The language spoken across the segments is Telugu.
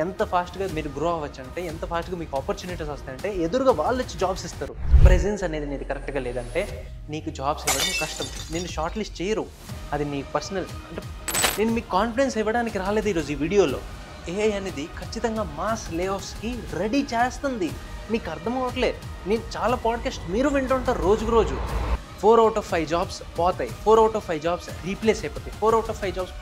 ఎంత ఫాస్ట్గా మీరు గ్రో అవ్వచ్చు అంటే, ఎంత ఫాస్ట్గా మీకు ఆపర్చునిటీస్ వస్తాయంటే ఎదురుగా వాళ్ళు వచ్చి జాబ్స్ ఇస్తారు. ప్రెజెన్స్ అనేది నీది కరెక్ట్గా లేదంటే నీకు జాబ్స్ ఇవ్వడం కష్టం. నేను షార్ట్ లిస్ట్ చేయరు. అది నీ పర్సనల్ అంటే నేను మీకు కాన్ఫిడెన్స్ ఇవ్వడానికి రాలేదు ఈరోజు ఈ వీడియోలో. ఏఐ అనేది ఖచ్చితంగా మాస్ లే ఆఫ్స్కి రెడీ చేస్తుంది. మీకు అర్థం అవ్వట్లే. నేను చాలా పాడ్కాస్ట్ మీరు వింటుంటారు రోజుకు రోజు. 4 out of 5 జాబ్స్ పోతాయి, 4 out of 5 జాబ్స్ రీప్లేస్ అయిపోతాయి, 4 out of 5 జాబ్స్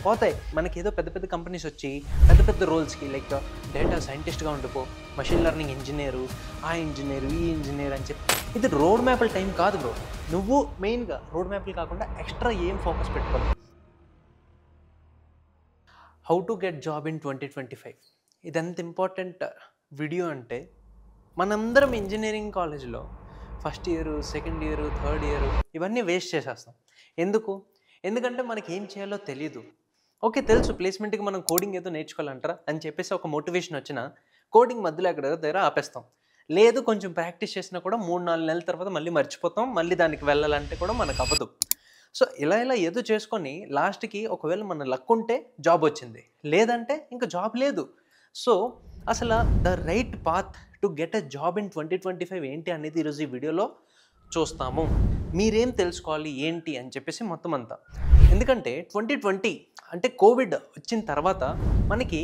పోతాయి. మనకి ఏదో పెద్ద పెద్ద కంపెనీస్ వచ్చి పెద్ద పెద్ద రోల్స్కి లైక్ డేటా సైంటిస్ట్గా ఉండిపో, మెషిన్ లెర్నింగ్ ఇంజనీరు, ఆ ఇంజనీరు ఈ ఇంజనీర్ అని చెప్పి. ఇది రోడ్ మ్యాప్ల టైం కాదు బ్రో. నువ్వు మెయిన్గా రోడ్ మ్యాప్లు కాకుండా ఎక్స్ట్రా ఏం ఫోకస్ పెట్టుకోవాలి. How to get job in 2025. ఇది ఎంత ఇంపార్టెంట్ వీడియో అంటే, మనందరం ఇంజనీరింగ్ కాలేజ్లో first year, second year, third year ఇవన్నీ వేస్ట్ చేసేస్తాం. ఎందుకంటే మనకి ఏం చేయాలో తెలీదు. ఓకే, తెలుసు ప్లేస్మెంట్కి మనం కోడింగ్ ఏదో నేర్చుకోవాలంటారా అని చెప్పేసి ఒక మోటివేషన్ వచ్చినా కోడింగ్ మధ్యలో ఎక్కడ దగ్గర ఆపేస్తాం. లేదు, కొంచెం ప్రాక్టీస్ చేసినా కూడా 3-4 నెలల తర్వాత మళ్ళీ మర్చిపోతాం. మళ్ళీ దానికి వెళ్ళాలంటే కూడా మనకు అవ్వదు. సో ఇలా ఏదో చేసుకొని లాస్ట్కి ఒకవేళ మన లక్ ఉంటే జాబ్ వచ్చింది, లేదంటే ఇంకా జాబ్ లేదు. సో అసలు the right path to get a job in 2025 ఏంటి అనేది ఈరోజు ఈ వీడియోలో చూస్తాము. మీరేం తెలుసుకోవాలి ఏంటి అని చెప్పేసి మొత్తం అంతా. ఎందుకంటే 2020 అంటే కోవిడ్ వచ్చిన తర్వాత మనకి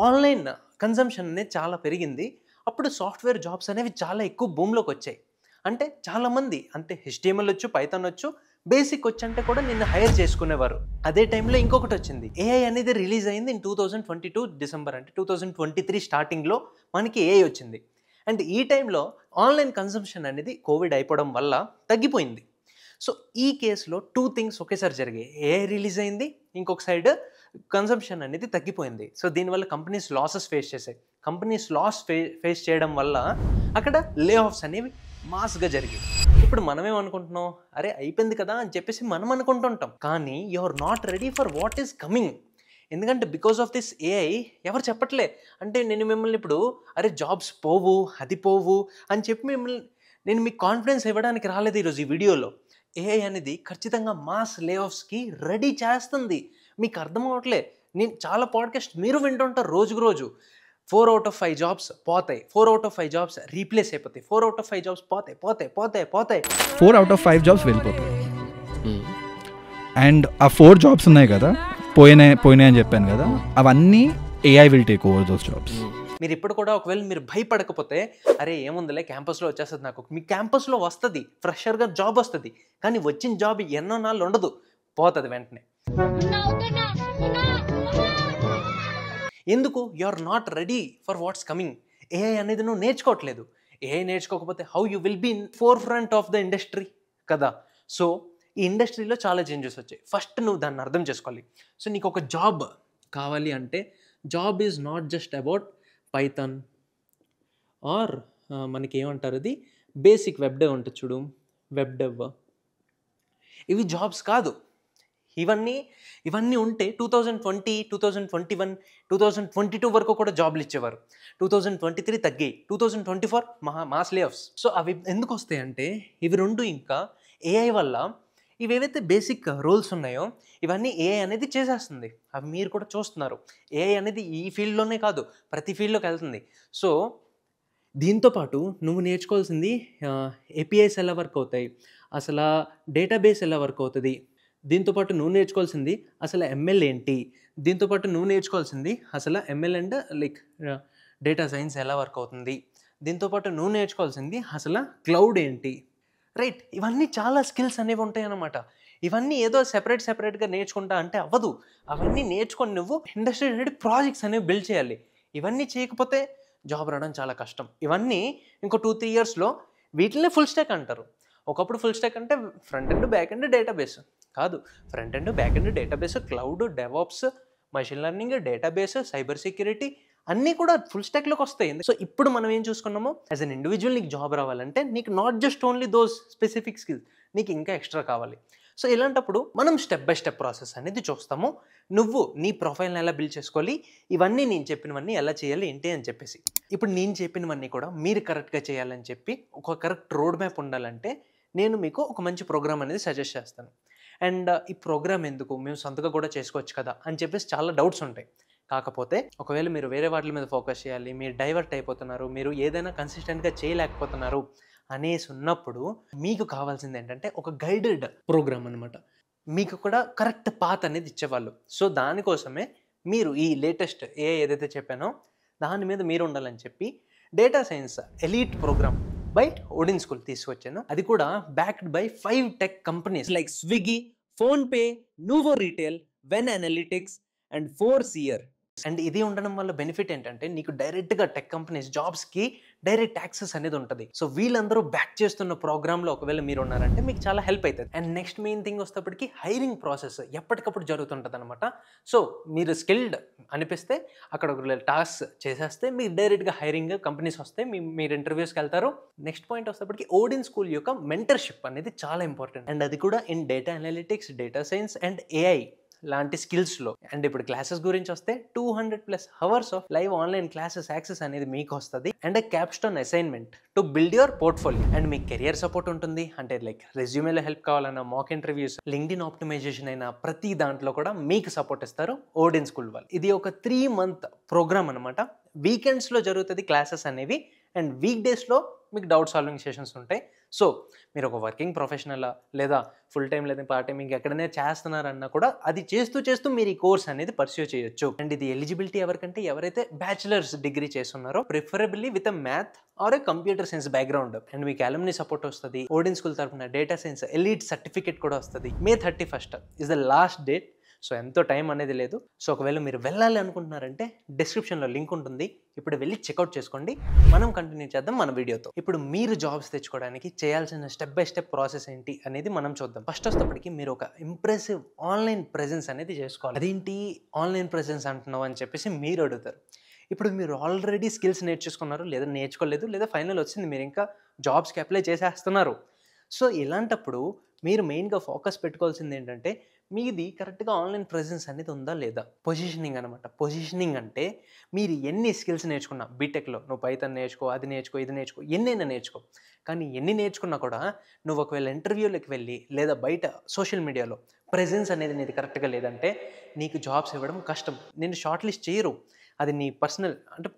ఆన్లైన్ కన్జంప్షన్ అనేది చాలా పెరిగింది. అప్పుడు సాఫ్ట్వేర్ జాబ్స్ అనేవి చాలా ఎక్కువ భూమిలోకి వచ్చాయి. అంటే చాలామంది అంటే HTML వచ్చు, పైథాన్ వచ్చు, బేసిక్ వచ్చంటే కూడా నిన్ను హైర్ చేసుకునేవారు. అదే టైంలో ఇంకొకటి వచ్చింది, ఏఐ అనేది రిలీజ్ అయింది ఇన్ 2022 డిసెంబర్. అంటే 2023 స్టార్టింగ్లో మనకి ఏఐ వచ్చింది. అండ్ ఈ టైంలో ఆన్లైన్ కన్సంప్షన్ అనేది కోవిడ్ అయిపోవడం వల్ల తగ్గిపోయింది. సో ఈ కేసులో 2 థింగ్స్ ఒకేసారి జరిగాయి. ఏఐ రిలీజ్ అయింది, ఇంకొక సైడ్ కన్సంప్షన్ అనేది తగ్గిపోయింది. సో దీనివల్ల కంపెనీస్ లాసెస్ ఫేస్ చేశాయి. కంపెనీస్ ఫేస్ చేయడం వల్ల అక్కడ లే ఆఫ్స్ అనేవి మాస్గా జరిగాయి. ఇప్పుడు మనమేమనుకుంటున్నాం, అరే అయిపోయింది కదా అని చెప్పేసి మనం అనుకుంటుంటాం. కానీ you are not ready for what is coming. ఎందుకంటే బికాస్ ఆఫ్ దిస్ ఏఐ ఎవరు చెప్పట్లే. అంటే నేను మిమ్మల్ని ఇప్పుడు అరే జాబ్స్ పోవు, అది పోవు అని చెప్పి నేను మీకు కాన్ఫిడెన్స్ ఇవ్వడానికి రాలేదు ఈరోజు ఈ వీడియోలో. ఏఐ అనేది ఖచ్చితంగా మాస్ లే ఆఫ్స్కి రెడీ చేస్తుంది. మీకు అర్థం అవ్వట్లే. నేను చాలా పాడ్కాస్ట్ మీరు వింటుంటారు రోజుకు రోజు. 4 out of 5 జాబ్స్ పోతాయి, 4 out of 5 జాబ్స్ రీప్లేస్ అయిపోతాయి, 4 out of 5 జాబ్స్ పోతాయి. 4 out of 5 జాబ్స్ వెళ్ళిపోతాయి. అండ్ ఆ 4 జాబ్స్ ఉన్నాయి కదా, పోయినాయి అని చెప్పాను కదా, అవన్నీ AI will take over those jobs. మీరు ఇప్పుడు కూడా ఒకవేళ మీరు భయపడకపోతే, అరే ఏముందిలే క్యాంపస్లో వచ్చేస్తుంది, నాకు మీ క్యాంపస్లో వస్తుంది, ఫ్రెషర్గా జాబ్ వస్తుంది. కానీ వచ్చిన జాబ్ ఎన్నో నాళ్ళు ఉండదు, పోతుంది వెంటనే. ఎందుకు? You are not ready for what's coming. AI అనేది నువ్వు నేర్చుకోవట్లేదు. ఏఐ నేర్చుకోకపోతే how you will be in forefront of the industry కదా. సో ఈ ఇండస్ట్రీలో చాలా చేంజెస్ వచ్చాయి. ఫస్ట్ నువ్వు దాన్ని అర్థం చేసుకోవాలి. సో నీకు ఒక జాబ్ కావాలి అంటే, job is not just about Python or మనకి ఏమంటారు, అది బేసిక్ వెబ్ డెవ్ ఉంటుంది చూడు, వెబ్ డెవ్. ఇవి జాబ్స్ కాదు. ఇవన్నీ ఉంటే 2020, 2021, 2022 వరకు కూడా జాబ్లు ఇచ్చేవారు. 2023 తగ్గాయి, 2024 మాస్ లే ఆఫ్స్. సో అవి ఎందుకు వస్తాయి అంటే, ఇవి రెండు ఇంకా ఏఐ వల్ల ఇవేవైతే బేసిక్ రోల్స్ ఉన్నాయో ఇవన్నీ ఏఐ అనేది చేసేస్తుంది. అవి మీరు కూడా చూస్తున్నారు. ఏఐ అనేది ఈ ఫీల్డ్లోనే కాదు, ప్రతి ఫీల్డ్లోకి వెళ్తుంది. సో దీంతోపాటు నువ్వు నేర్చుకోవాల్సింది ఏపీఐస్ ఎలా వర్క్ అవుతాయి, అసలు డేటాబేస్ ఎలా వర్క్ అవుతుంది. దీంతోపాటు నువ్వు నేర్చుకోవాల్సింది అసలు ఎంఎల్ ఏంటి. దీంతోపాటు నువ్వు నేర్చుకోవాల్సింది అసలు ML and like data science ఎలా వర్క్ అవుతుంది. దీంతోపాటు నువ్వు నేర్చుకోవాల్సింది అసలు క్లౌడ్ ఏంటి, రైట్. ఇవన్నీ చాలా స్కిల్స్ అనేవి ఉంటాయి అన్నమాట. ఇవన్నీ ఏదో సెపరేట్గా నేర్చుకుంటా అంటే అవ్వదు. అవన్నీ నేర్చుకొని నువ్వు ఇండస్ట్రీ రిలేటెడ్ ప్రాజెక్ట్స్ అనేవి బిల్డ్ చేయాలి. ఇవన్నీ చేయకపోతే జాబ్ రావడం చాలా కష్టం. ఇవన్నీ ఇంకో 2-3 ఇయర్స్లో వీటిని ఫుల్ స్టాక్ అంటారు. ఒకప్పుడు ఫుల్ స్టాక్ అంటే front end, back end, database కాదు. Front end, back end, database, cloud, devops, machine learning, database, cyber security అన్నీ కూడా ఫుల్ స్టాక్లోకి వస్తాయి. సో ఇప్పుడు మనం ఏం చూసుకున్నాము, యాజ్ అన్ ఇండివిజువల్ నీకు జాబ్ రావాలంటే నీకు not just only those specific skills, నీకు ఇంకా ఎక్స్ట్రా కావాలి. సో ఇలాంటప్పుడు మనం స్టెప్ బై స్టెప్ ప్రాసెస్ అనేది చూస్తాము. నువ్వు నీ ప్రొఫైల్ని ఎలా బిల్డ్ చేసుకోవాలి, ఇవన్నీ నేను చెప్పినవన్నీ ఎలా చేయాలి ఏంటి అని చెప్పేసి. ఇప్పుడు నేను చెప్పినవన్నీ కూడా మీరు కరెక్ట్గా చేయాలని చెప్పి ఒక కరెక్ట్ రోడ్ మ్యాప్ ఉండాలంటే నేను మీకు ఒక మంచి ప్రోగ్రామ్ అనేది సజెస్ట్ చేస్తాను. అండ్ ఈ ప్రోగ్రామ్ ఎందుకు, మేము సొంతగా కూడా చేసుకోవచ్చు కదా అని చెప్పేసి చాలా డౌట్స్ ఉంటాయి. కాకపోతే ఒకవేళ మీరు వేరే వాటి మీద ఫోకస్ చేయాలి, మీరు డైవర్ట్ అయిపోతున్నారు, మీరు ఏదైనా కన్సిస్టెంట్గా చేయలేకపోతున్నారు అనేసి ఉన్నప్పుడు మీకు కావాల్సింది ఏంటంటే ఒక గైడెడ్ ప్రోగ్రామ్ అనమాట. మీకు కూడా కరెక్ట్ పాత్ అనేది ఇచ్చేవాళ్ళు. సో దానికోసమే మీరు ఈ లేటెస్ట్ ఏదైతే చెప్పానో దాని మీద మీరు ఉండాలని చెప్పి data science elite program by Odin school తీసుకొచ్చాను. అది కూడా backed by 5 tech companies like Swiggy, PhonePe, Nuvo retail, Venn analytics and 4Seer. And ఇది ఉండడం వల్ల బెనిఫిట్ ఏంటంటే నీకు డైరెక్ట్గా టెక్ కంపెనీస్ జాబ్స్కి డైరెక్ట్ యాక్సెస్ అనేది ఉంటుంది. సో వీళ్ళందరూ బ్యాక్ చేస్తున్న ప్రోగ్రామ్లో ఒకవేళ మీరు ఉన్నారంటే మీకు చాలా హెల్ప్ అవుతుంది. అండ్ నెక్స్ట్ మెయిన్ థింగ్ వచ్చేటప్పటికి హైరింగ్ ప్రాసెస్ ఎప్పటికప్పుడు జరుగుతుంటుంది అనమాట. సో మీరు స్కిల్డ్ అనిపిస్తే అక్కడ ఒక టాస్క్ చేసేస్తే మీకు డైరెక్ట్గా హైరింగ్ కంపెనీస్ వస్తాయి, మీరు ఇంటర్వ్యూస్కి వెళ్తారు. నెక్స్ట్ పాయింట్ వచ్చేటప్పటికి ఓడిన్ స్కూల్ యొక్క మెంటర్షిప్ అనేది చాలా ఇంపార్టెంట్. అండ్ అది కూడా in data analytics, data science and AI లాంటి స్కిల్స్లో. అండ్ ఇప్పుడు క్లాసెస్ గురించి వస్తే 200+ hours of live online classes access అనేది మీకు వస్తుంది. And Capstone assignment to build your portfolio. And మీకు కెరియర్ సపోర్ట్ ఉంటుంది. అంటే లైక్ రెజ్యూమేలో హెల్ప్ కావాలన్నా, మాక్ ఇంటర్వ్యూస్, లింక్డ్ఇన్ ఆప్టిమైజేషన్ అయినా ప్రతి దాంట్లో కూడా మీకు సపోర్ట్ ఇస్తారు ఓడిన్ స్కూల్ వాళ్ళు. ఇది ఒక 3 month ప్రోగ్రామ్ అనమాట. వీకెండ్స్లో జరుగుతుంది క్లాసెస్ అనేవి, అండ్ వీక్ డేస్లో మీకు డౌట్ సాల్వింగ్ సెషన్స్ ఉంటాయి. సో మీరు ఒక వర్కింగ్ ప్రొఫెషనల్ లేదా ఫుల్ టైం లేదా పార్ట్ టైం ఎక్కడైనా చేస్తున్నారన్నా కూడా అది చేస్తూ మీరు ఈ కోర్స్ అనేది పర్స్యూ చేయొచ్చు. అండ్ ఇది ఎలిజిబిలిటీ ఎవరికంటే ఎవరైతే బ్యాచిలర్స్ డిగ్రీ చేస్తున్నారో, preferably with math or computer science background. And మీకు అలుమ్ని సపోర్ట్ వస్తుంది. ఓడిన్ స్కూల్ తరఫున డేటా సైన్స్ ఎలీట్ సర్టిఫికేట్ కూడా వస్తుంది. May 31st is the last date. So ఎంతో టైం అనేది లేదు. సో ఒకవేళ మీరు వెళ్ళాలి అనుకుంటున్నారంటే డిస్క్రిప్షన్లో లింక్ ఉంటుంది, ఇప్పుడు వెళ్ళి చెక్అవుట్ చేసుకోండి. మనం కంటిన్యూ చేద్దాం మన వీడియోతో. ఇప్పుడు మీరు జాబ్స్ తెచ్చుకోవడానికి చేయాల్సిన స్టెప్ బై స్టెప్ ప్రాసెస్ ఏంటి అనేది మనం చూద్దాం. ఫస్ట్ వచ్చేటప్పటికి మీరు ఒక ఇంప్రెసివ్ ఆన్లైన్ ప్రెజెన్స్ అనేది చేసుకోవాలి. అదేంటి ఆన్లైన్ ప్రెజెన్స్ అంటున్నావు అని చెప్పేసి మీరు అడుగుతారు. ఇప్పుడు మీరు ఆల్రెడీ స్కిల్స్ నేర్చుకున్నారు, లేదా నేర్చుకోలేదు, లేదా ఫైనల్ వచ్చింది, మీరు ఇంకా జాబ్స్కి అప్లై చేసేస్తున్నారు. సో ఇలాంటప్పుడు మీరు మెయిన్గా ఫోకస్ పెట్టుకోవాల్సింది ఏంటంటే మీది కరెక్ట్గా ఆన్లైన్ ప్రెజెన్స్ అనేది ఉందా లేదా. పొజిషనింగ్ అనమాట. పొజిషనింగ్ అంటే మీరు ఎన్ని స్కిల్స్ నేర్చుకున్నా, బీటెక్లో నువ్వు పైథాన్ నేర్చుకో, అది నేర్చుకో, ఇది నేర్చుకో, ఎన్నైనా నేర్చుకో, కానీ ఎన్ని నేర్చుకున్నా కూడా నువ్వు ఒకవేళ ఇంటర్వ్యూలోకి వెళ్ళి లేదా బయట సోషల్ మీడియాలో ప్రెజెన్స్ అనేది నీది కరెక్ట్గా లేదంటే నీకు జాబ్స్ ఇవ్వడం కష్టం. నేను షార్ట్ లిస్ట్ చేయరు. అది నీ పర్సనల్ అంటే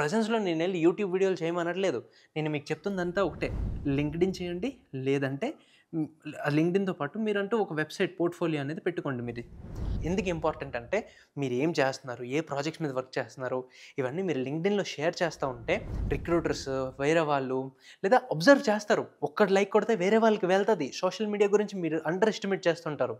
ప్రెజెన్స్లో నేను వెళ్ళి యూట్యూబ్ వీడియోలు చేయమనట్లేదు. నేను మీకు చెప్తుందంతా ఒకటే, లింక్డ్ఇన్ చేయండి, లేదంటే లింక్డ్ఇన్తో పాటు మీరంటూ ఒక వెబ్సైట్ పోర్ట్ఫోలియో అనేది పెట్టుకోండి. మీరు ఎందుకు ఇంపార్టెంట్ అంటే మీరు ఏం చేస్తున్నారు, ఏ ప్రాజెక్ట్స్ మీద వర్క్ చేస్తున్నారు, ఇవన్నీ మీరు లింక్డ్ఇన్లో షేర్ చేస్తూ ఉంటే రిక్రూటర్స్ వేరే వాళ్ళు లేదా అబ్జర్వ్ చేస్తారు. ఒక్కటి లైక్ కొడితే వేరే వాళ్ళకి వెళ్తుంది. సోషల్ మీడియా గురించి మీరు అండర్ ఎస్టిమేట్ చేస్తుంటారు.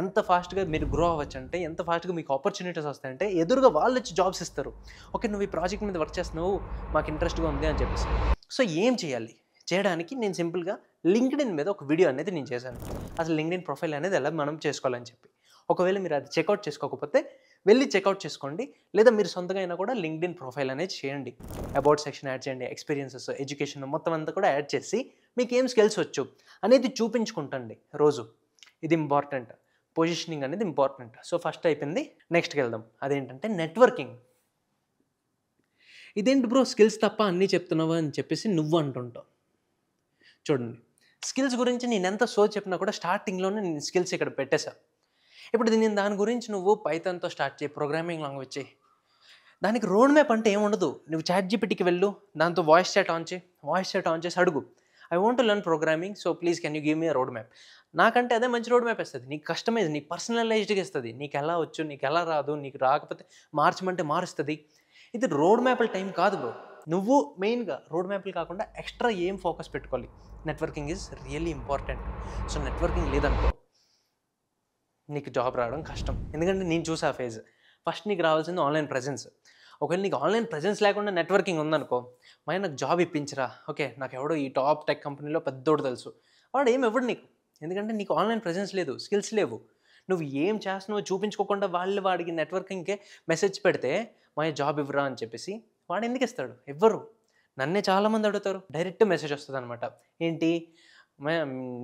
ఎంత ఫాస్ట్గా మీరు గ్రో అవ్వచ్చు అంటే, ఎంత ఫాస్ట్గా మీకు ఆపర్చునిటీస్ వస్తాయంటే ఎదురుగా వాళ్ళు వచ్చి జాబ్స్ ఇస్తారు. ఓకే నువ్వు ఈ ప్రాజెక్ట్ మీద వర్క్ చేస్తున్నావు, మాకు ఇంట్రెస్ట్గా ఉంది అని చెప్పేసి. సో ఏం చేయాలి చేయడానికి నేను సింపుల్గా లింక్డ్ఇన్ మీద ఒక వీడియో అనేది నేను చేశాను. అసలు లింక్డ్ఇన్ ప్రొఫైల్ అనేది ఎలా మనం చేసుకోవాలని చెప్పి. ఒకవేళ మీరు అది చెక్అవుట్ చేసుకోకపోతే వెళ్ళి చెక్అవుట్ చేసుకోండి, లేదా మీరు సొంతంగా అయినా కూడా లింక్డ్ఇన్ ప్రొఫైల్ అనేది చేయండి. అబౌట్ సెక్షన్ యాడ్ చేయండి, ఎక్స్పీరియన్సెస్, ఎడ్యుకేషన్ మొత్తం అంతా కూడా యాడ్ చేసి మీకు ఏం స్కిల్స్ వచ్చు అనేది చూపించుకుంటండి రోజు. ఇది ఇంపార్టెంట్. పొజిషనింగ్ అనేది ఇంపార్టెంట్. సో ఫస్ట్ అయిపోయింది, నెక్స్ట్కి వెళ్దాం. అదేంటంటే నెట్వర్కింగ్. ఇదేంటి బ్రో స్కిల్స్ తప్ప అన్నీ చెప్తున్నావు అని చెప్పేసి నువ్వు అంటుంటావు. చూడండి, స్కిల్స్ గురించి నేను ఎంత చెప్పినా కూడా స్టార్టింగ్లోనే నేను స్కిల్స్ ఇక్కడ పెట్టేశా. ఇప్పుడు నేను దాని గురించి నువ్వు పైథాన్తో స్టార్ట్ చేయి, ప్రోగ్రామింగ్ లాంగ్వేజ్ చేయి. దానికి రోడ్ మ్యాప్ అంటే ఏముండదు. నువ్వు ChatGPTకి వెళ్ళు, దాంతో వాయిస్ చాట్ ఆన్ చేసి అడుగు, I want to learn programming, so please can you give me road map. నాకంటే అదే మంచి రోడ్ మ్యాప్ ఇస్తుంది. నీకు కస్టమైజ్, నీకు పర్సనలైజ్డ్గా ఇస్తుంది. నీకు ఎలా వచ్చు, నీకు ఎలా రాదు, నీకు రాకపోతే మార్చమంటే మారుస్తుంది. ఇది రోడ్ మ్యాప్ల టైం కాదు బ్రో. నువ్వు మెయిన్గా రోడ్ మ్యాప్లు కాకుండా ఎక్స్ట్రా ఏం ఫోకస్ పెట్టుకోవాలి. Networking is really important. So networking లేదనుకో నీకు జాబ్ రావడం కష్టం. ఎందుకంటే నేను చూసా ఫేజ్. ఫస్ట్ నీకు రావాల్సింది ఆన్లైన్ ప్రెజెన్స్. ఒకవేళ నీకు ఆన్లైన్ ప్రెజెన్స్ లేకుండా నెట్వర్కింగ్ ఉందనుకో, నాకు జాబ్ ఇప్పించరా, ఓకే నాకు ఎవడో ఈ టాప్ టెక్ కంపెనీలో పెద్దోడు తెలుసు, వాడు ఏమి ఇవ్వడు నీకు. ఎందుకంటే నీకు ఆన్లైన్ ప్రెజెన్స్ లేదు, స్కిల్స్ లేవు. నువ్వు ఏం చేస్తున్నావో చూపించుకోకుండా వాడికి నెట్వర్కింగ్కే మెసేజ్ పెడితే జాబ్ ఇవ్వరా అని చెప్పేసి వాడు ఎందుకు ఇస్తాడు? ఇవ్వరు. నన్నే చాలామంది అడుగుతారు, డైరెక్ట్ మెసేజ్ వస్తుంది అనమాట. ఏంటి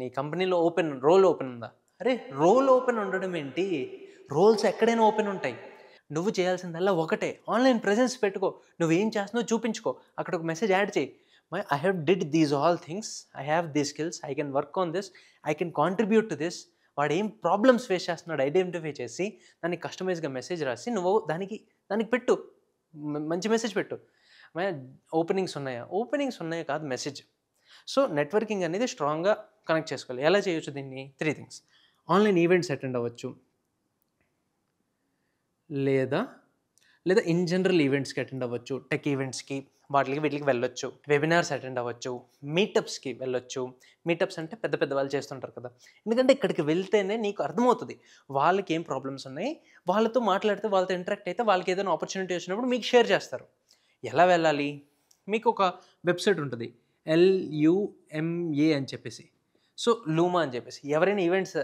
నీ కంపెనీలో రోల్ ఓపెన్ ఉందా? అరే రోల్ ఓపెన్ ఉండడం ఏంటి, రోల్స్ ఎక్కడైనా ఓపెన్ ఉంటాయి. నువ్వు చేయాల్సిందల్లా ఒకటే, ఆన్లైన్ ప్రెజెన్స్ పెట్టుకో. నువ్వేం చేస్తున్నావు చూపించుకో, అక్కడ ఒక మెసేజ్ యాడ్ చేయి. I have did these all things, I have these skills, I can work on this, I can contribute to this, వాడు ఏం ప్రాబ్లమ్స్ ఫేస్ చేస్తున్నాడు ఐడెంటిఫై చేసి దానికి కస్టమైజ్గా మెసేజ్ రాసి నువ్వు దానికి పెట్టు, మంచి మెసేజ్ పెట్టు. ఓపెనింగ్స్ ఉన్నాయా కాదు మెసేజ్. సో నెట్వర్కింగ్ అనేది స్ట్రాంగ్గా కనెక్ట్ చేసుకోవాలి. ఎలా చేయొచ్చు దీన్ని? 3 థింగ్స్. ఆన్లైన్ ఈవెంట్స్ అటెండ్ అవ్వచ్చు, లేదా ఇన్ జనరల్ ఈవెంట్స్కి అటెండ్ అవ్వచ్చు, టెక్ ఈవెంట్స్కి వీటికి వెళ్ళొచ్చు, వెబినార్స్ అటెండ్ అవ్వచ్చు, మీటప్స్కి వెళ్ళొచ్చు. మీటప్స్ అంటే పెద్ద పెద్ద వాళ్ళు చేస్తుంటారు కదా, ఎందుకంటే ఇక్కడికి వెళ్తేనే నీకు అర్థమవుతుంది వాళ్ళకి ఏం ప్రాబ్లమ్స్ ఉన్నాయి, వాళ్ళతో మాట్లాడితే వాళ్ళతో ఇంటరాక్ట్ అయితే వాళ్ళకి ఏదైనా ఆపర్చునిటీ వచ్చినప్పుడు మీకు షేర్ చేస్తారు. ఎలా వెళ్ళాలి? మీకు ఒక వెబ్సైట్ ఉంటుంది LUMA అని చెప్పేసి, సో లూమా అని చెప్పేసి. ఎవరైనా ఈవెంట్స్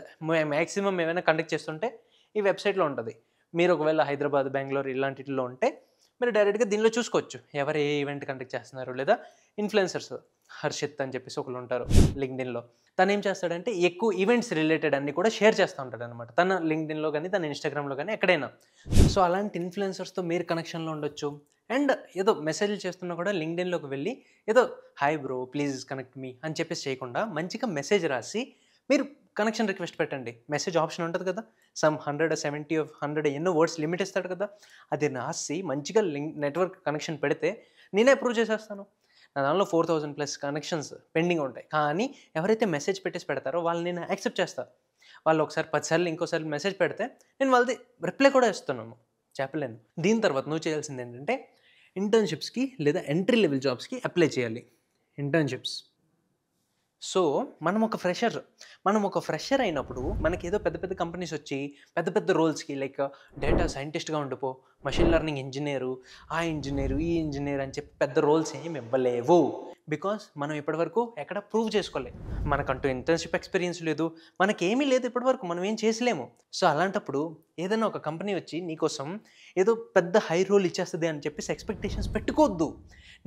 మ్యాక్సిమం ఏమైనా కండక్ట్ చేస్తుంటే ఈ వెబ్సైట్లో ఉంటుంది. మీరు ఒకవేళ హైదరాబాద్, బెంగళూరు ఇలాంటిలో ఉంటే మీరు డైరెక్ట్గా దీనిలో చూసుకోవచ్చు ఎవరు ఏ ఈవెంట్ కండక్ట్ చేస్తున్నారు. లేదా ఇన్ఫ్లుయెన్సర్స్ హర్షిత్ అని చెప్పేసి ఒకళ్ళు ఉంటారు లింక్డ్ఇన్లో. తను ఏం చేస్తాడంటే ఎక్కువ ఈవెంట్స్ రిలేటెడ్ అన్ని కూడా షేర్ చేస్తూ ఉంటాడు అనమాట, తన లింక్డ్ఇన్లో కానీ తన ఇన్స్టాగ్రామ్లో కానీ ఎక్కడైనా. సో అలాంటి ఇన్ఫ్లుయెన్సర్స్తో మీరు కనెక్షన్లో ఉండొచ్చు. అండ్ ఏదో మెసేజ్లు చేస్తున్నా కూడా లింక్డ్ఇన్లోకి వెళ్ళి ఏదో హాయ్ బ్రో ప్లీజ్ కనెక్ట్ మీ అని చెప్పేసి చేయకుండా మంచిగా మెసేజ్ రాసి మీరు కనెక్షన్ రిక్వెస్ట్ పెట్టండి. మెసేజ్ ఆప్షన్ ఉంటుంది కదా, సమ్ 170 of 100 ఎన్నో వర్డ్స్ లిమిట్ ఇస్తాడు కదా, అది రాసి మంచిగా నెట్వర్క్ కనెక్షన్ పెడితే నేనే అప్రూవ్ చేసేస్తాను. నా దానిలో 4000+ కనెక్షన్స్ పెండింగ్ ఉంటాయి. కానీ ఎవరైతే మెసేజ్ పెట్టేసి పెడతారో వాళ్ళు నేను యాక్సెప్ట్ చేస్తాను. వాళ్ళు ఒకసారి 10 సార్లు ఇంకోసారి మెసేజ్ పెడితే నేను వాళ్ళది రిప్లై కూడా ఇస్తున్నాను, చెప్పలేను. దీని తర్వాత నువ్వు చేయాల్సింది ఏంటంటే ఇంటర్న్షిప్స్కి లేదా ఎంట్రీ లెవెల్ జాబ్స్కి అప్లై చేయాలి. ఇంటర్న్షిప్స్. సో మనం ఒక ఫ్రెషర్ అయినప్పుడు మనకి ఏదో పెద్ద పెద్ద కంపెనీస్ వచ్చి పెద్ద పెద్ద రోల్స్కి లైక్ డేటా సైంటిస్ట్గా ఉండిపో, మెషిన్ లెర్నింగ్ ఇంజనీరు, ఆ ఇంజనీరు ఈ ఇంజనీర్ అని చెప్పి పెద్ద రోల్స్ ఏమి ఇవ్వలేవు. బికాస్ మనం ఇప్పటివరకు ఎక్కడ ప్రూవ్ చేసుకోలేదు, మనకంటూ ఇంటర్న్షిప్ ఎక్స్పీరియన్స్ లేదు, మనకేమీ లేదు ఇప్పటివరకు, మనం ఏం చేసలేము. సో అలాంటప్పుడు ఏదైనా ఒక కంపెనీ వచ్చి నీకోసం ఏదో పెద్ద హై రోల్ ఇచ్చేస్తుంది అని చెప్పేసి ఎక్స్పెక్టేషన్స్ పెట్టుకోవద్దు.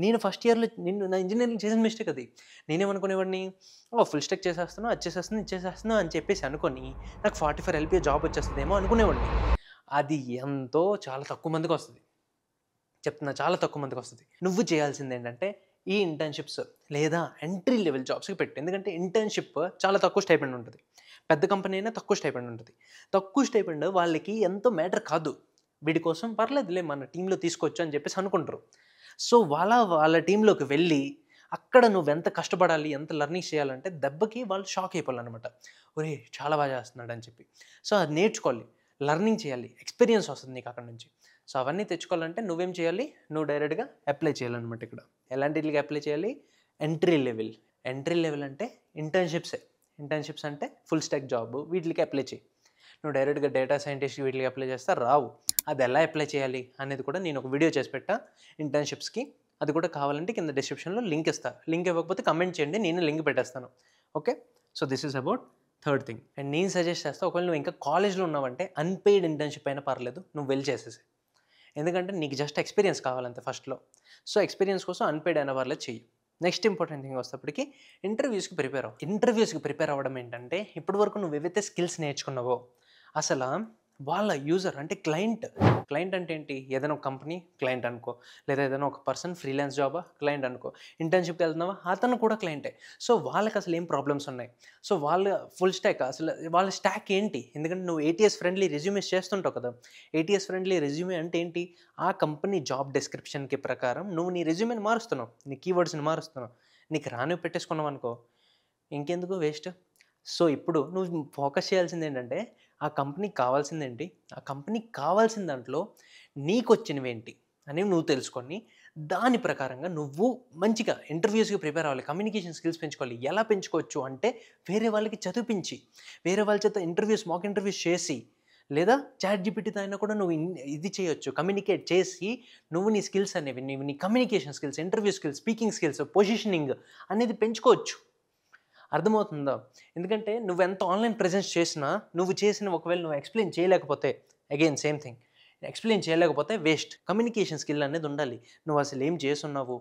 నేను ఫస్ట్ ఇయర్లో నా ఇంజనీరింగ్ చేసిన మిస్టేక్ అది. నేనేమనుకునేవాడిని ఫుల్ స్టాక్ చేసేస్తాను, అది చేసేస్తాను, ఇది చేసేస్తాను అని చెప్పేసి అనుకొని నాకు 44 LPA జాబ్ వచ్చేస్తుందేమో అనుకునేవాడిని. అది ఎంతో చాలా తక్కువ మందికి వస్తుంది, చెప్తున్నా, చాలా తక్కువ మందికి వస్తుంది. నువ్వు చేయాల్సింది ఏంటంటే ఈ ఇంటర్న్షిప్స్ లేదా ఎంట్రీ లెవెల్ జాబ్స్కి పెట్టు. ఎందుకంటే ఇంటర్న్షిప్ చాలా తక్కువ స్టైపెండ్ ఉంటుంది, పెద్ద కంపెనీ అయినా తక్కువ స్టైపెండ్ ఉంటుంది. తక్కువ స్టైపెండ్ వాళ్ళకి ఎంతో మ్యాటర్ కాదు, వీడి కోసం పర్లేదులే మన టీంలో తీసుకోవచ్చు అని చెప్పేసి అనుకుంటారు. సో వాళ్ళ టీంలోకి వెళ్ళి అక్కడ నువ్వు ఎంత కష్టపడాలి, ఎంత లెర్నింగ్ చేయాలంటే దెబ్బకి వాళ్ళు షాక్ అయిపోవాలన్నమాట. ఒరే చాలా బాగా చేస్తున్నాడు అని చెప్పి. సో అది నేర్చుకోవాలి, లెర్నింగ్ చేయాలి, ఎక్స్పీరియన్స్ వస్తుంది నీకు అక్కడ నుంచి. సో అవన్నీ తెచ్చుకోవాలంటే నువ్వేం చేయాలి, నువ్వు డైరెక్ట్గా అప్లై చేయాలన్నమాట. ఇక్కడ ఎలాంటి వీటికి అప్లై చేయాలి? ఎంట్రీ లెవెల్ అంటే ఇంటర్న్షిప్స్ అంటే ఫుల్ స్టాక్ జాబ్, వీటికి అప్లై చేయి. నువ్వు డైరెక్ట్గా డేటా సైంటిస్ట్ వీటికి అప్లై చేస్తా రావు. అది ఎలా అప్లై చేయాలి అనేది కూడా నేను ఒక వీడియో చేసి పెట్టా ఇంటర్న్షిప్స్కి. అది కూడా కావాలంటే కింద డిస్క్రిప్షన్లో లింక్ ఇస్తా. లింక్ ఇవ్వకపోతే కమెంట్ చేయండి, నేను లింక్ పెట్టేస్తాను. Okay, so this is about third thing. And నేను సజెస్ట్ చేస్తాను, ఒకవేళ నువ్వు ఇంకా కాలేజ్లో ఉన్నావంటే అన్పెయిడ్ ఇంటర్న్షిప్ అయినా పర్లేదు, నువ్వు వెళ్ళి చేసేసి. ఎందుకంటే నీకు జస్ట్ ఎక్స్పీరియన్స్ కావాలంతే ఫస్ట్లో. సో ఎక్స్పీరియన్స్ కోసం అన్పెయిడ్ అయినా పర్లేదు చెయ్యి. నెక్స్ట్ ఇంపార్టెంట్ థింగ్ వస్తేప్పటికి ఇంటర్వ్యూస్కి ప్రిపేర్ అవ్వడం ఏంటంటే ఇప్పటి వరకు నువ్వు ఏవైతే స్కిల్స్ నేర్చుకున్నావో అసలు వాళ్ళ యూజర్ అంటే క్లయింట్ అంటే ఏంటి? ఏదైనా ఒక కంపెనీ క్లయింట్ అనుకో, లేదా ఏదైనా ఒక పర్సన్ ఫ్రీలాన్స్ జాబా క్లయింట్ అనుకో, ఇంటర్న్షిప్కి వెళ్తున్నావా అతను కూడా క్లయింటే. సో వాళ్ళకి అసలు ఏం ప్రాబ్లమ్స్ ఉన్నాయి, సో వాళ్ళ ఫుల్ స్టాక్ అసలు వాళ్ళ స్టాక్ ఏంటి? ఎందుకంటే నువ్వు ATS ఫ్రెండ్లీ రెజ్యూమేస్ చేస్తుంటావు కదా. ATS ఫ్రెండ్లీ రెజ్యూమే అంటే ఏంటి? ఆ కంపెనీ జాబ్ డిస్క్రిప్షన్కి ప్రకారం నువ్వు నీ రెజ్యూమేని మారుస్తున్నావు, నీ కీవర్డ్స్ని మారుస్తున్నావు. నీకు రానివి పెట్టేసుకున్నావు అనుకో, ఇంకెందుకు వేస్ట్. సో ఇప్పుడు నువ్వు ఫోకస్ చేయాల్సింది ఏంటంటే ఆ కంపెనీకి కావాల్సిందేంటి, ఆ కంపెనీకి కావాల్సిన దాంట్లో నీకు వచ్చినవి ఏంటి అనేవి నువ్వు తెలుసుకొని దాని ప్రకారంగా నువ్వు మంచిగా ఇంటర్వ్యూస్కి ప్రిపేర్ అవ్వాలి. కమ్యూనికేషన్ స్కిల్స్ పెంచుకోవాలి. ఎలా పెంచుకోవచ్చు అంటే వేరే వాళ్ళకి చదివించి, వేరే వాళ్ళ చేత మాక్ ఇంటర్వ్యూస్ చేసి, లేదా ChatGPTతో అయినా కూడా నువ్వు ఇది చేయొచ్చు, కమ్యూనికేట్ చేసి నువ్వు నీ స్కిల్స్ అనేవి, నీ communication skills, interview skills, speaking skills, positioning అనేది పెంచుకోవచ్చు. అర్థమవుతుందా? ఎందుకంటే నువ్వు ఎంత ఆన్లైన్ ప్రెజెన్స్ చేసినా ఒకవేళ నువ్వు ఎక్స్ప్లెయిన్ చేయలేకపోతే, అగైన్ సేమ్ థింగ్, ఎక్స్ప్లెయిన్ చేయలేకపోతే వేస్ట్. కమ్యూనికేషన్ స్కిల్ అనేది ఉండాలి. నువ్వు అసలు ఏం చేస్తున్నావు,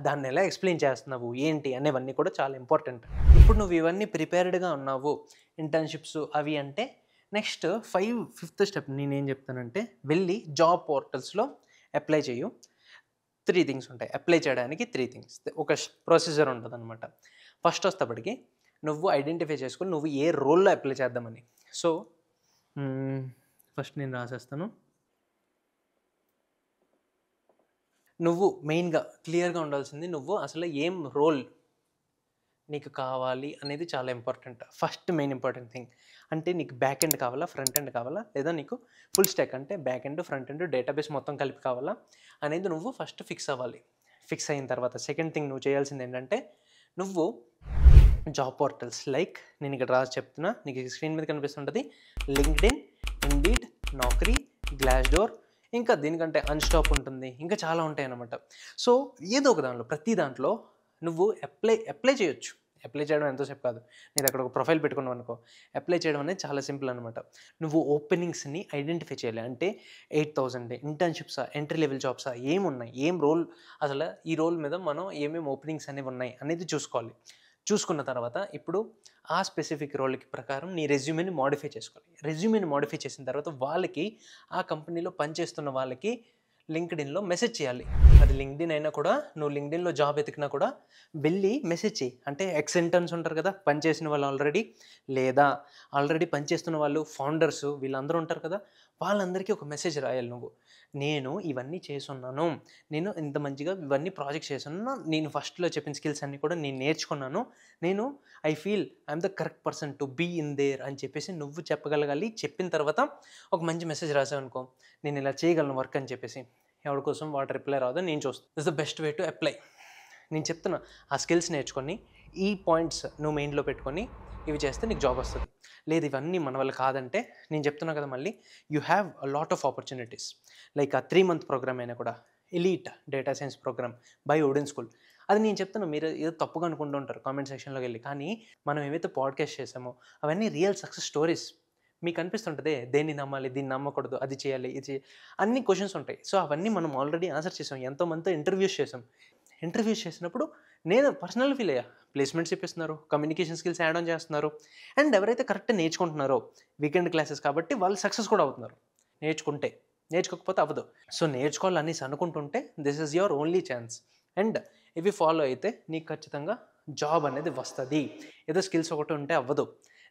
దాన్ని ఎలా ఎక్స్ప్లెయిన్ చేస్తున్నావు ఏంటి అనేవన్నీ కూడా చాలా ఇంపార్టెంట్. ఇప్పుడు నువ్వు ఇవన్నీ ప్రిపేర్డ్గా ఉన్నావు ఇంటర్న్షిప్స్ అవి అంటే నెక్స్ట్ ఫిఫ్త్ స్టెప్ నేనేం చెప్తానంటే వెళ్ళి జాబ్ పోర్టల్స్లో అప్లై చేయు. 3 థింగ్స్ ఉంటాయి అప్లై చేయడానికి. 3 థింగ్స్, ఒక ప్రొసీజర్ ఉంటుంది అనమాట. ఫస్ట్ వస్తేప్పటికి నువ్వు ఐడెంటిఫై చేసుకుని నువ్వు ఏ రోల్లో అప్లై చేద్దామని. సో ఫస్ట్ నేను రాసేస్తాను. నువ్వు మెయిన్గా క్లియర్గా ఉండాల్సింది, నువ్వు అసలు ఏం రోల్ నీకు కావాలి అనేది చాలా important. First main important thing అంటే నీకు బ్యాక్ ఎండ్ కావాలా, ఫ్రంట్ ఎండ్ కావాలా, లేదా నీకు ఫుల్ స్టాక్ అంటే back end, front end, database మొత్తం కలిపి కావాలా అనేది నువ్వు ఫస్ట్ ఫిక్స్ అవ్వాలి. ఫిక్స్ అయిన తర్వాత సెకండ్ థింగ్ నువ్వు చేయాల్సింది ఏంటంటే, నువ్వు జాబ్ పోర్టల్స్ లైక్ నేను ఇక్కడ రాసి చెప్తున్నా, నీకు స్క్రీన్ మీద కనిపిస్తుంటుంది లింక్డ్ఇన్, ఇండీడ్, నౌకరీ, గ్లాస్డోర్, ఇంకా దీనికంటే అన్స్టాప్ ఉంటుంది, ఇంకా చాలా ఉంటాయి అన్నమాట. సో ఏదో ఒక దాంట్లో, ప్రతి దాంట్లో నువ్వు అప్లై చేయొచ్చు. అప్లై చేయడం ఎంతోసేపు కాదు. నేను అక్కడ ఒక ప్రొఫైల్ పెట్టుకున్నావు అనుకో, అప్లై చేయడం అనేది చాలా సింపుల్ అనమాట. నువ్వు ఓపెనింగ్స్ని ఐడెంటిఫై చేయాలి. అంటే 8,000 ఇంటర్న్షిప్సా, ఎంట్రీ లెవెల్ జాబ్సా, ఏమున్నాయి, ఏం రోల్, అసలు ఈ రోల్ మీద మనం ఏమేమి ఓపెనింగ్స్ అనేవి ఉన్నాయి అనేది చూసుకోవాలి. చూసుకున్న తర్వాత ఇప్పుడు ఆ స్పెసిఫిక్ రోల్కి ప్రకారం నీ రెజ్యూమేని మోడిఫై చేసుకోవాలి. రెజ్యూమేని మోడిఫై చేసిన తర్వాత వాళ్ళకి, ఆ కంపెనీలో పనిచేస్తున్న వాళ్ళకి లింక్డ్ఇన్లో మెసేజ్ చేయాలి. అది లింక్డ్ఇన్ అయినా కూడా, నువ్వు లింక్డ్ఇన్లో జాబ్ ఎతికినా కూడా వెళ్ళి మెసేజ్ చేయి. అంటే ఎక్స్ ఇంటర్న్స్ ఉంటారు కదా, పనిచేసిన వాళ్ళు ఆల్రెడీ, లేదా ఆల్రెడీ పనిచేస్తున్న వాళ్ళు, ఫౌండర్స్, వీళ్ళందరూ ఉంటారు కదా, వాళ్ళందరికీ ఒక మెసేజ్ రాయాలి. నువ్వు నేను ఇవన్నీ చేసున్నాను, నేను ఇంత మంచిగా ఇవన్నీ ప్రాజెక్ట్స్ చేస్తున్నాను, నేను ఫస్ట్లో చెప్పిన స్కిల్స్ అన్నీ కూడా నేను నేర్చుకున్నాను, నేను I feel I'm the correct person to be in there అని చెప్పేసి నువ్వు చెప్పగలగాలి. చెప్పిన తర్వాత ఒక మంచి మెసేజ్ రాసావు అనుకో, నేను ఇలా చేయగలను వర్క్ అని చెప్పేసి, ఎవరి కోసం వాటి రిప్లై రాదో నేను చూస్తాను. This the best way to apply. నేను చెప్తున్నా, ఆ స్కిల్స్ నేర్చుకొని ఈ పాయింట్స్ నువ్వు మైండ్లో పెట్టుకొని ఇవి చేస్తే నీకు జాబ్ వస్తుంది. లేదు ఇవన్నీ మన వల్ల కాదంటే, నేను చెప్తున్నా కదా మళ్ళీ, you have a lot of opportunities. Like ఆ 3 month ప్రోగ్రామ్ అయినా కూడా, elite data science program by Odin school, అది నేను చెప్తున్నా, మీరు ఏదో తప్పుగా అనుకుంటూ ఉంటారు కామెంట్ సెక్షన్లోకి వెళ్ళి. కానీ మనం ఏవైతే పాడ్కాస్ట్ చేసామో అవన్నీ రియల్ సక్సెస్ స్టోరీస్. మీకు అనిపిస్తుంటుంది దేన్ని నమ్మాలి, దీన్ని నమ్మకూడదు, అది చేయాలి, ఇది అన్ని క్వశ్చన్స్ ఉంటాయి. సో అవన్నీ మనం ఆల్రెడీ ఆన్సర్ చేసాం. ఎంతోమందితో ఇంటర్వ్యూస్ చేసాం. ఇంటర్వ్యూస్ చేసినప్పుడు నేను పర్సనల్ ఫీల్ అయ్యా, ప్లేస్మెంట్స్ ఇప్పిస్తున్నారు, కమ్యూనికేషన్ స్కిల్స్ యాడ్ ఆన్ చేస్తున్నారు, అండ్ ఎవరైతే కరెక్ట్ నేర్చుకుంటున్నారో వీకెండ్ క్లాసెస్ కాబట్టి వాళ్ళు సక్సెస్ కూడా అవుతున్నారు నేర్చుకుంటే. నేర్చుకోకపోతే అవ్వదు. సో నేర్చుకోవాలనేసి అనుకుంటుంటే this is your only chance. And ఇవి ఫాలో అయితే నీకు ఖచ్చితంగా జాబ్ అనేది వస్తుంది. ఏదో స్కిల్స్ ఒకటి ఉంటే అవ్వదు,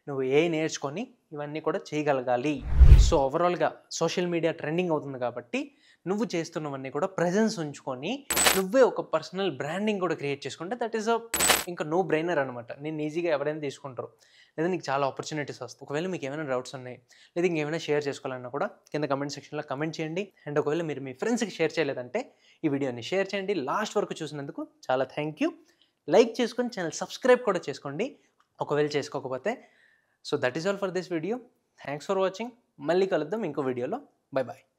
నువ్వు నేర్చుకొని ఇవన్నీ కూడా చేయగలగాలి. సో ఓవరాల్గా సోషల్ మీడియా ట్రెండింగ్ అవుతుంది కాబట్టి నువ్వు చేస్తున్నవన్నీ కూడా ప్రెజెన్స్ ఉంచుకొని నువ్వే ఒక పర్సనల్ బ్రాండింగ్ కూడా క్రియేట్ చేసుకుంటే దట్ ఈస్ ఇంకా నో బ్రైనర్ అనమాట. నేను ఈజీగా ఎవరైనా తీసుకుంటారు, లేదా నీకు చాలా ఆపర్చునిటీస్ వస్తాయి. ఒకవేళ మీకు ఏమైనా డౌట్స్ ఉన్నాయి, లేదా ఇంకేమైనా షేర్ చేసుకోవాలన్నా కూడా కింద కమెంట్ సెక్షన్లో కమెంట్ చేయండి. అండ్ ఒకవేళ మీరు మీ ఫ్రెండ్స్కి షేర్ చేయలేదంటే ఈ వీడియోని షేర్ చేయండి. లాస్ట్ వరకు చూసినందుకు చాలా థ్యాంక్ యూ. లైక్ చేసుకొని ఛానల్ సబ్స్క్రైబ్ కూడా చేసుకోండి ఒకవేళ చేసుకోకపోతే. So that is all for this video. Thanks for watching. మళ్ళీ కలుద్దాం ఇంకో వీడియోలో. Bye bye.